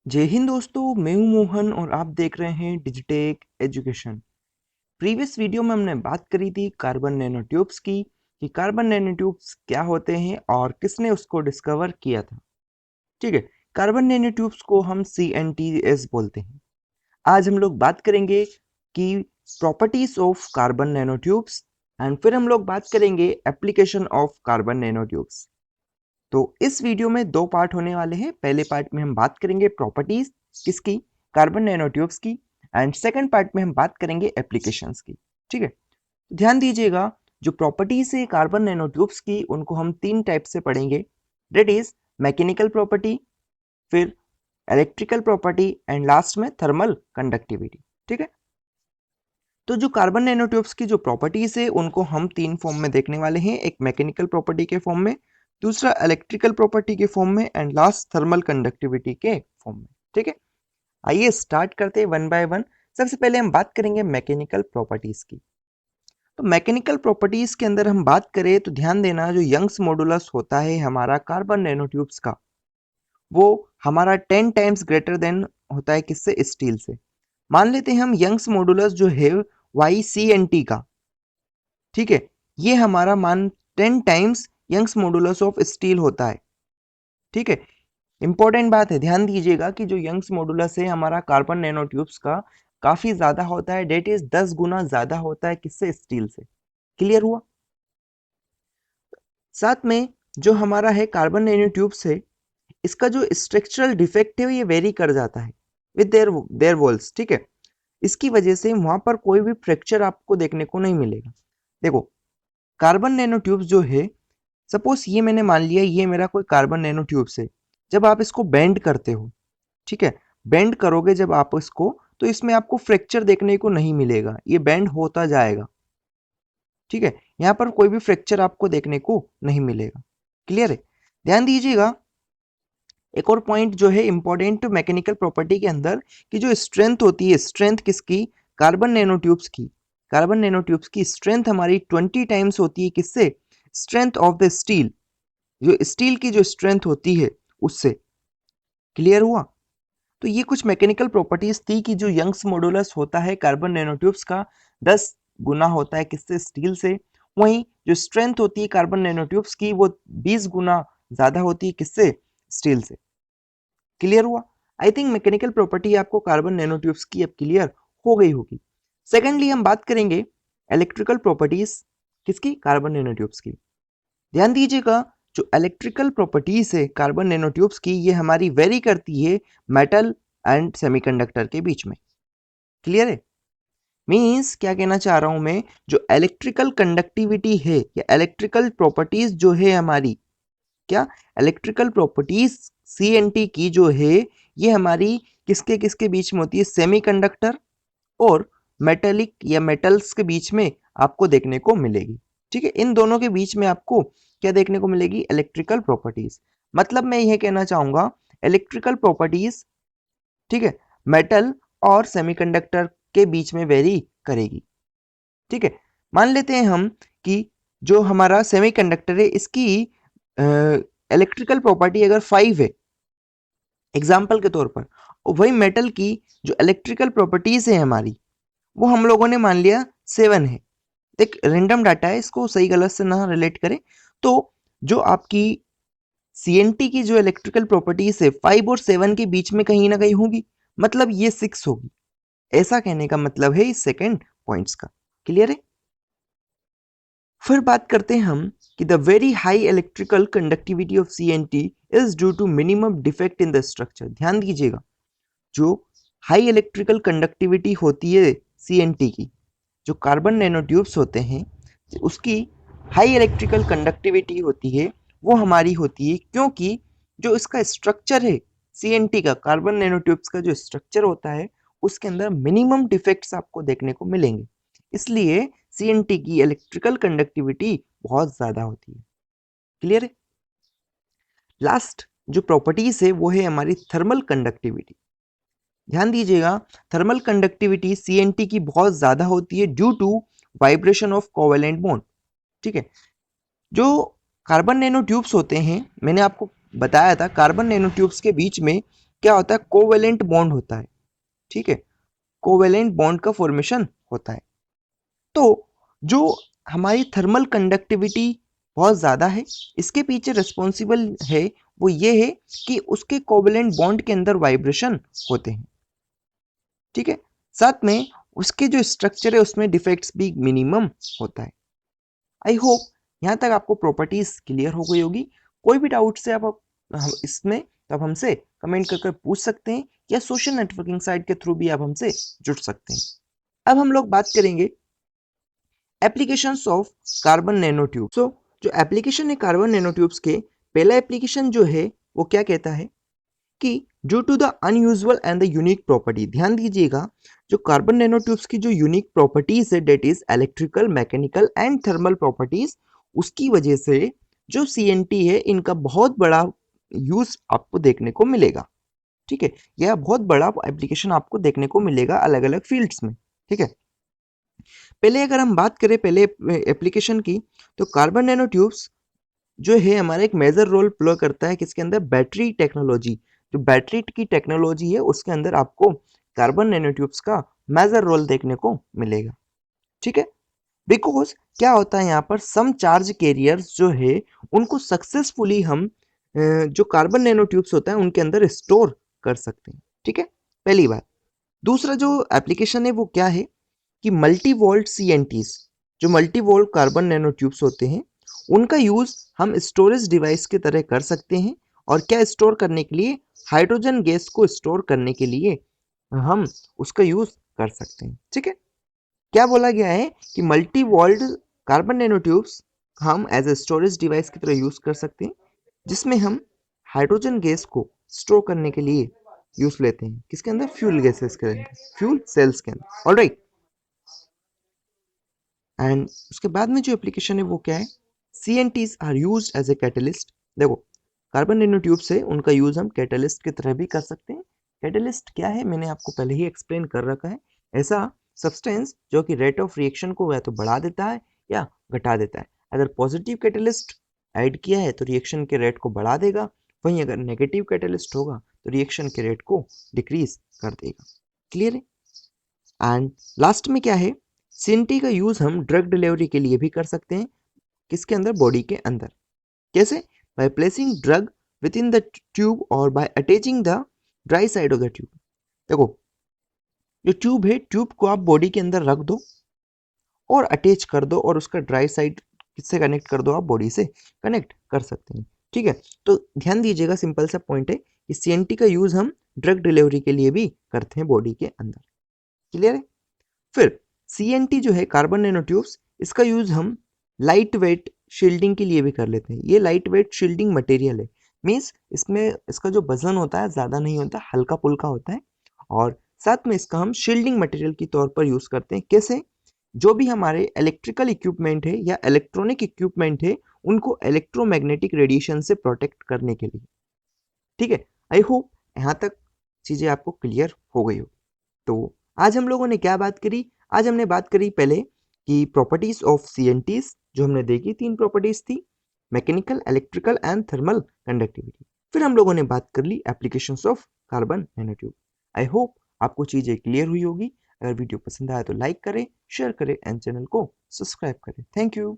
जय हिंद दोस्तों, मैं हूं मोहन और आप देख रहे हैं डिजिटेक एजुकेशन। प्रीवियस वीडियो में हमने बात करी थी कार्बन नैनो ट्यूब्स की कि कार्बन नैनो ट्यूब्स क्या होते हैं और किसने उसको डिस्कवर किया था। ठीक है, कार्बन नैनो ट्यूब्स को हम CNTS बोलते हैं। आज हम लोग बात करेंगे कि properties of carbon nano tubes and फिर हम लोग बात करेंगे application of carbon nano tubes. तो इस वीडियो में दो पार्ट होने वाले हैं। पहले पार्ट में हम बात करेंगे प्रॉपर्टीज किसकी, कार्बन नैनोट्यूब्स की, एंड सेकंड पार्ट में हम बात करेंगे एप्लीकेशंस की। ठीक है, तो ध्यान दीजिएगा, जो प्रॉपर्टीज है कार्बन नैनोट्यूब्स की उनको हम तीन टाइप से पढ़ेंगे। दैट इज मैकेनिकल प्रॉपर्टी, फिर इलेक्ट्रिकल प्रॉपर्टी एंड लास्ट में थर्मल कंडक्टिविटी। ठीक है, तो जो कार्बन नैनोट्यूब्स की जो प्रॉपर्टीज है उनको हम तीन फॉर्म में देखने वाले हैं। एक मैकेनिकल प्रॉपर्टी के फॉर्म में, दूसरा इलेक्ट्रिकल प्रॉपर्टी के फॉर्म में एंड लास्ट थर्मल कंडक्टिविटी के फॉर्म में। ठीक है, आइए स्टार्ट करते हैं वन बाय वन। सबसे पहले हम बात करेंगे मैकेनिकल प्रॉपर्टीज की। तो मैकेनिकल प्रॉपर्टीज के अंदर हम बात करें तो ध्यान देना, जो यंग्स मॉडुलस होता है हमारा कार्बन नैनोट्यूब्स का, वो हमारा 10 टाइम्स ग्रेटर देन होता है किससे, स्टील से। मान लेते हैं हम यंग्स मॉडुलस जो है YCNT का, ठीक है, ये हमारा मान 10 times Young's modulus of steel होता है। ठीक है, इंपॉर्टेंट बात है, ध्यान दीजिएगा कि जो यंग्स मॉडुलस है हमारा कार्बन नैनोट्यूब्स का काफी ज्यादा होता है। डेट इज 10 गुना ज्यादा होता है किससे, स्टील से। क्लियर हुआ। साथ में जो हमारा है कार्बन नैनोट्यूब्स है, इसका जो स्ट्रक्चरल डिफेक्ट है ये वेरी कर जाता है विद देयर देयर वॉल्स। ठीक है, इसकी वजह से वहां पर कोई भी फ्रैक्चर आपको देखने को नहीं मिलेगा। देखो, कार्बन नैनोट्यूब्स जो है, सपोज ये मैंने मान लिया ये मेरा कोई कार्बन नैनो ट्यूब्स है। जब आप इसको बेंड करते हो, ठीक है, बेंड करोगे जब आप इसको, तो इसमें आपको फ्रैक्चर देखने को नहीं मिलेगा, ये बेंड होता जाएगा। ठीक है, यहाँ पर कोई भी फ्रैक्चर आपको देखने को नहीं मिलेगा। क्लियर है। ध्यान दीजिएगा, एक और पॉइंट जो है इंपॉर्टेंट मैकेनिकल प्रॉपर्टी के अंदर, कि जो स्ट्रेंथ होती है, स्ट्रेंथ किसकी, कार्बन नैनोट्यूब्स की। कार्बन नैनोट्यूब्स की स्ट्रेंथ हमारी 20 टाइम्स होती है किससे, स्ट्रेंथ ऑफ द स्टील, जो स्टील की जो स्ट्रेंथ होती है उससे। क्लियर हुआ। तो ये कुछ मैकेनिकल प्रॉपर्टीज थी कि जो यंग्स मॉडुलस होता है कार्बन नैनोट्यूब्स का 10 गुना होता है किससे, स्टील से। वहीं जो स्ट्रेंथ होती है कार्बन नैनोट्यूब्स की वो 20 गुना ज्यादा होती है किससे, स्टील से। क्लियर हुआ। आई थिंक मैकेनिकल प्रॉपर्टी आपको कार्बन नैनोट्यूब्स की अब क्लियर हो गई होगी। सेकेंडली हम बात करेंगे इलेक्ट्रिकल प्रॉपर्टीज किसकी, कार्बन नैनोट्यूब्स की। ध्यान दीजिएगा, जो इलेक्ट्रिकल प्रॉपर्टीज है कार्बन नैनोट्यूब्स की, ये हमारी वेरी करती है मेटल एंड सेमीकंडक्टर के बीच में। क्लियर है। मीन्स क्या कहना चाह रहा हूं मैं, जो इलेक्ट्रिकल कंडक्टिविटी है या इलेक्ट्रिकल प्रॉपर्टीज जो है हमारी, क्या इलेक्ट्रिकल प्रॉपर्टीज CNT की जो है, ये हमारी किसके किसके बीच में होती है, सेमीकंडक्टर और मेटेलिक या मेटल्स के बीच में आपको देखने को मिलेगी। ठीक है, इन दोनों के बीच में आपको क्या देखने को मिलेगी, इलेक्ट्रिकल प्रॉपर्टीज। मतलब मैं यह कहना चाहूंगा, इलेक्ट्रिकल प्रॉपर्टीज, ठीक है, मेटल और सेमीकंडक्टर के बीच में वेरी करेगी। ठीक है, मान लेते हैं हम कि जो हमारा सेमीकंडक्टर है इसकी इलेक्ट्रिकल प्रॉपर्टी अगर 5 है एग्जाम्पल के तौर पर, और वही मेटल की जो इलेक्ट्रिकल प्रॉपर्टीज है हमारी, वो हम लोगों ने मान लिया 7 है। एक रेंडम डाटा है, इसको सही गलत से ना रिलेट करें। तो जो आपकी CNT की जो इलेक्ट्रिकल प्रॉपर्टीज है 5 और 7 के बीच में कहीं ना कहीं होगी, मतलब ये 6 होगी। ऐसा कहने का मतलब है इस सेकेंड पॉइंट्स का। क्लियर है। फिर बात करते हैं हम कि the very high electrical conductivity of CNT is due to minimum defect in the structure. ध्यान दीजिएगा, जो हाई इलेक्ट्रिकल कंडक्टिविटी होती है CNT की, जो कार्बन नैनोट्यूब्स होते हैं उसकी हाई इलेक्ट्रिकल कंडक्टिविटी होती है, वो हमारी होती है क्योंकि जो इसका स्ट्रक्चर है CNT का, कार्बन नैनोट्यूब्स का जो स्ट्रक्चर होता है उसके अंदर मिनिमम डिफेक्ट्स आपको देखने को मिलेंगे। इसलिए CNT की इलेक्ट्रिकल कंडक्टिविटी बहुत ज्यादा होती है। क्लियर है। लास्ट जो प्रॉपर्टीज है वो है हमारी थर्मल कंडक्टिविटी। ध्यान दीजिएगा, थर्मल कंडक्टिविटी CNT की बहुत ज्यादा होती है due to vibration of covalent bond. ठीक है, जो कार्बन नैनो ट्यूब्स होते हैं, मैंने आपको बताया था कार्बन नैनो ट्यूब्स के बीच में क्या होता है, कोवेलेंट बॉन्ड होता है, ठीक है, कोवेलेंट बॉन्ड का फॉर्मेशन होता है। तो जो हमारी थर्मल कंडक्टिविटी बहुत ज़्यादा है, इसके पीछे रिस्पॉन्सिबल है वो ये है कि उसके कोवेलेंट बॉन्ड के अंदर वाइब्रेशन होते हैं, ठीक है, साथ में उसके जो स्ट्रक्चर है उसमें डिफेक्ट्स भी मिनिमम होता है। आई होप यहाँ तक आपको प्रॉपर्टीज क्लियर हो गई होगी। कोई भी डाउट से आप हम इसमें तो आप हमसे कमेंट कर पूछ सकते हैं, या सोशल नेटवर्किंग साइट के थ्रू भी आप हमसे जुड़ सकते हैं। अब हम लोग बात करेंगे applications of carbon nanotube. So जो एप्लीकेशन है कार्बन नैनो ट्यूब्स के, पहला एप्लीकेशन जो है वो क्या कहता है कि due to the unusual and the unique property, ध्यान दीजिएगा, जो कार्बन नैनो ट्यूब्स की जो यूनिक प्रॉपर्टीज है, that is electrical, mechanical and thermal properties, उसकी वजह से जो सीएनटी है इनका बहुत बड़ा यूज आपको देखने को मिलेगा, ठीक है, यह बहुत बड़ा एप्लीकेशन आपको देखने को मिलेगा अलग अलग फील्ड्स में, ठीक है। पहले अगर हम बात करें पहले एप्लीकेशन की, तो कार्बन नैनो ट्यूब्स जो है हमारा एक मेजर रोल प्ले करता है किसके अंदर, बैटरी टेक्नोलॉजी, जो बैटरी की टेक्नोलॉजी है उसके अंदर आपको कार्बन नैनोट्यूब्स का मेजर रोल देखने को मिलेगा, ठीक है। बिकॉज क्या होता है यहाँ पर, सम चार्ज कैरियर्स जो है उनको सक्सेसफुली हम जो कार्बन नैनोट्यूब्स होता है उनके अंदर स्टोर कर सकते हैं, ठीक है, पहली बात। दूसरा जो एप्लीकेशन है वो क्या है कि मल्टी वोल्ट सीएनटीज, जो multi volt carbon nano tubes होते हैं उनका यूज हम स्टोरेज डिवाइस की तरह कर सकते हैं। और क्या स्टोर करने के लिए, हाइड्रोजन गैस को स्टोर करने के लिए हम उसका यूज कर सकते हैं, ठीक है। क्या बोला गया है कि multi volt carbon nano tubes हम एज ए स्टोरेज डिवाइस की तरह यूज कर सकते हैं, जिसमें हम हाइड्रोजन गैस को स्टोर करने के लिए यूज लेते हैं, किसके अंदर, फ्यूल गैसेस के अंदर, फ्यूल सेल्स के अंदर, ऑलराइट। एंड उसके बाद में जो एप्लीकेशन है वो क्या है, C N Ts are used as a catalyst. देखो कार्बन नैनो ट्यूब से उनका यूज हम कैटलिस्ट की तरह भी कर सकते हैं। कैटलिस्ट क्या है, मैंने आपको पहले ही एक्सप्लेन कर रखा है, ऐसा सब्सटेंस जो कि रेट ऑफ रिएक्शन को या तो बढ़ा देता है या घटा देता है। अगर पॉजिटिव कैटलिस्ट ऐड किया है तो रिएक्शन के रेट को बढ़ा देगा, वहीं अगर नेगेटिव कैटलिस्ट होगा तो रिएक्शन के रेट को डिक्रीज कर देगा, क्लियर है। एंड लास्ट में क्या है, सीएनटी का यूज हम ड्रग डिलीवरी के लिए भी कर सकते हैं, किसके अंदर, बॉडी के अंदर। कैसे, by placing drug within the tube और by attaching the dry side of the tube. देखो जो ट्यूब है, ट्यूब को आप बॉडी के अंदर रख दो और अटैच कर दो और उसका ड्राई साइड किससे कनेक्ट कर दो, आप बॉडी से कनेक्ट कर सकते हैं, ठीक है। तो ध्यान दीजिएगा, सिंपल सा पॉइंट है कि सीएनटी का यूज हम ड्रग डिलीवरी के लिए भी करते हैं बॉडी के अंदर, क्लियर है। फिर सीएनटी जो है कार्बन नैनो ट्यूब्स, इसका यूज हम लाइट वेट शील्डिंग के लिए भी कर लेते हैं। ये लाइट वेट शील्डिंग मटेरियल है, मीन्स इसमें इसका जो वजन होता है ज़्यादा नहीं होता, हल्का फुल्का होता है, और साथ में इसका हम शील्डिंग मटेरियल के तौर पर यूज़ करते हैं। कैसे, जो भी हमारे इलेक्ट्रिकल इक्विपमेंट है या इलेक्ट्रॉनिक इक्विपमेंट है उनको इलेक्ट्रोमैग्नेटिक रेडिएशन से प्रोटेक्ट करने के लिए, ठीक है। आई होप यहाँ तक चीज़ें आपको क्लियर हो गई हो। तो आज हम लोगों ने क्या बात करी, आज हमने बात करी पहले कि प्रॉपर्टीज ऑफ सीएनटीज, जो हमने देखी तीन प्रॉपर्टीज थी, mechanical, electrical and thermal conductivity. फिर हम लोगों ने बात कर ली applications of carbon nanotube. I hope आपको चीज़ें क्लियर हुई होगी। अगर वीडियो पसंद आया तो लाइक करें, शेयर करें एंड चैनल को सब्सक्राइब करें। Thank you.